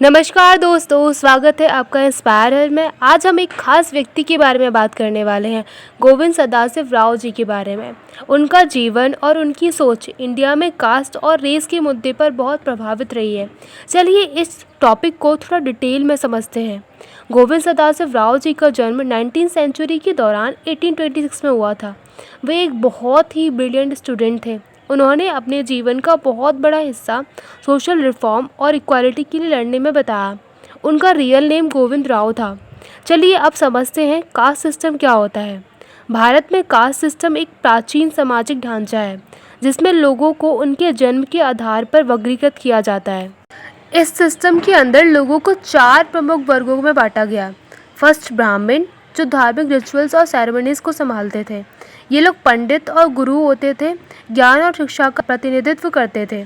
नमस्कार दोस्तों, स्वागत है आपका इंस्पायर में। आज हम एक खास व्यक्ति के बारे में बात करने वाले हैं, गोविंद सदाशिव राव जी के बारे में। उनका जीवन और उनकी सोच इंडिया में कास्ट और रेस के मुद्दे पर बहुत प्रभावित रही है। चलिए इस टॉपिक को थोड़ा डिटेल में समझते हैं। गोविंद सदाशिव राव जी का जन्म 19वीं सेंचुरी के दौरान 1826 में हुआ था। वे एक बहुत ही ब्रिलियंट स्टूडेंट थे। उन्होंने अपने जीवन का बहुत बड़ा हिस्सा सोशल रिफॉर्म और इक्वालिटी के लिए लड़ने में बताया। उनका रियल नेम गोविंद राव था। चलिए अब समझते हैं कास्ट सिस्टम क्या होता है। भारत में कास्ट सिस्टम एक प्राचीन सामाजिक ढांचा है जिसमें लोगों को उनके जन्म के आधार पर वर्गीकृत किया जाता है। इस सिस्टम के अंदर लोगों को 4 प्रमुख वर्गों में बांटा गया। फर्स्ट, ब्राह्मण, जो धार्मिक रिचुअल्स और सेरेमनीज को संभालते थे। ये लोग पंडित और गुरु होते थे, ज्ञान और शिक्षा का प्रतिनिधित्व करते थे।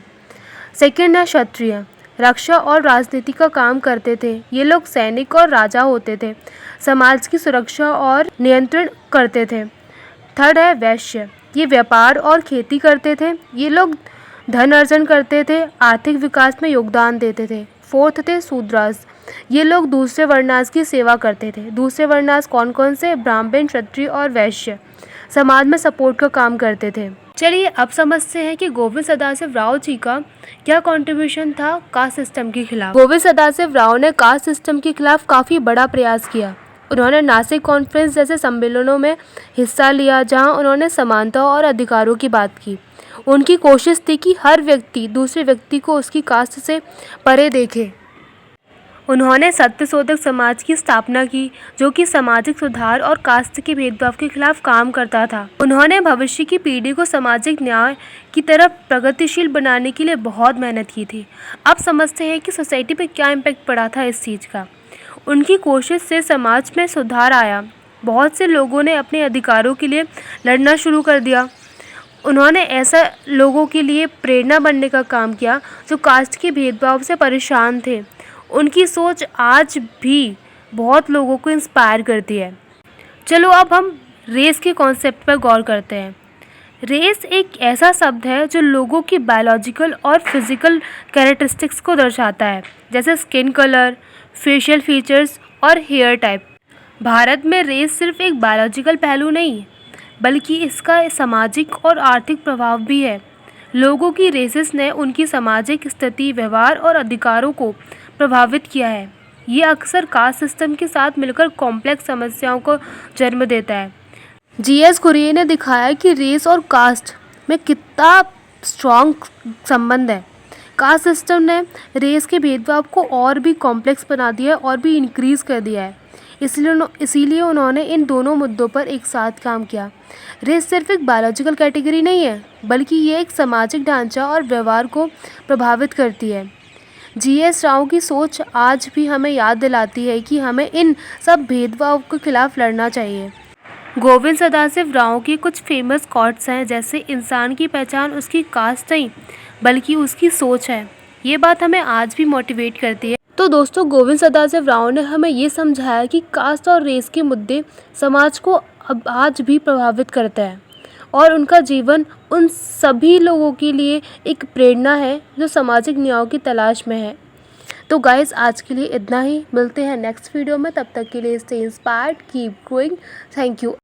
सेकंड है क्षत्रिय, रक्षा और राजनीति का काम करते थे। ये लोग सैनिक और राजा होते थे, समाज की सुरक्षा और नियंत्रण करते थे। थर्ड है वैश्य, ये व्यापार और खेती करते थे। ये लोग धन अर्जन करते थे, आर्थिक विकास में योगदान देते थे। फोर्थ थे शूद्रास, ये लोग दूसरे वर्णास की सेवा करते थे। दूसरे वर्णास कौन कौन से? ब्राह्मण, क्षत्रिय और वैश्य, समाज में सपोर्ट का काम करते थे। चलिए अब समझते हैं कि गोविंद सदाशिव राव जी का क्या कंट्रीब्यूशन था कास्ट सिस्टम के खिलाफ। गोविंद सदाशिव राव ने कास्ट सिस्टम के खिलाफ काफ़ी बड़ा प्रयास किया। उन्होंने नासिक कॉन्फ्रेंस जैसे सम्मेलनों में हिस्सा लिया जहां उन्होंने समानता और अधिकारों की बात की। उनकी कोशिश थी कि हर व्यक्ति दूसरे व्यक्ति को उसकी कास्ट से परे देखे। उन्होंने सत्यशोधक समाज की स्थापना की जो कि सामाजिक सुधार और कास्ट के भेदभाव के खिलाफ काम करता था। उन्होंने भविष्य की पीढ़ी को सामाजिक न्याय की तरफ प्रगतिशील बनाने के लिए बहुत मेहनत की थी। अब समझते हैं कि सोसाइटी पे क्या इम्पैक्ट पड़ा था इस चीज़ का। उनकी कोशिश से समाज में सुधार आया। बहुत से लोगों ने अपने अधिकारों के लिए लड़ना शुरू कर दिया। उन्होंने ऐसा लोगों के लिए प्रेरणा बनने का काम किया जो कास्ट के भेदभाव से परेशान थे। उनकी सोच आज भी बहुत लोगों को इंस्पायर करती है। चलो अब हम रेस के कॉन्सेप्ट पर गौर करते हैं। रेस एक ऐसा शब्द है जो लोगों की बायोलॉजिकल और फिजिकल कैरेक्टरिस्टिक्स को दर्शाता है, जैसे स्किन कलर, फेशियल फीचर्स और हेयर टाइप। भारत में रेस सिर्फ एक बायोलॉजिकल पहलू नहीं बल्कि इसका सामाजिक और आर्थिक प्रभाव भी है। लोगों की रेसेस ने उनकी सामाजिक स्थिति, व्यवहार और अधिकारों को प्रभावित किया है। ये अक्सर कास्ट सिस्टम के साथ मिलकर कॉम्प्लेक्स समस्याओं को जन्म देता है। जीएस कुरियन ने दिखाया कि रेस और कास्ट में कितना स्ट्रॉन्ग संबंध है। कास्ट सिस्टम ने रेस के भेदभाव को और भी कॉम्प्लेक्स बना दिया है और भी इंक्रीज़ कर दिया है। इसीलिए उन्होंने इन दोनों मुद्दों पर एक साथ काम किया। रेस सिर्फ एक बायोलॉजिकल कैटेगरी नहीं है बल्कि ये एक सामाजिक ढांचा और व्यवहार को प्रभावित करती है। जीएस राव की सोच आज भी हमें याद दिलाती है कि हमें इन सब भेदभाव के खिलाफ लड़ना चाहिए। गोविंद सदाशिव राव की कुछ फेमस कोट्स हैं, जैसे इंसान की पहचान उसकी कास्ट नहीं बल्कि उसकी सोच है। ये बात हमें आज भी मोटिवेट करती है। तो दोस्तों, गोविंद सदाशिव राव ने हमें ये समझाया कि कास्ट और रेस के मुद्दे समाज को अब आज भी प्रभावित करते हैं और उनका जीवन उन सभी लोगों के लिए एक प्रेरणा है जो सामाजिक न्याय की तलाश में है। तो गाइस, आज के लिए इतना ही। मिलते हैं नेक्स्ट वीडियो में। तब तक के लिए stay inspired, keep growing. Thank you.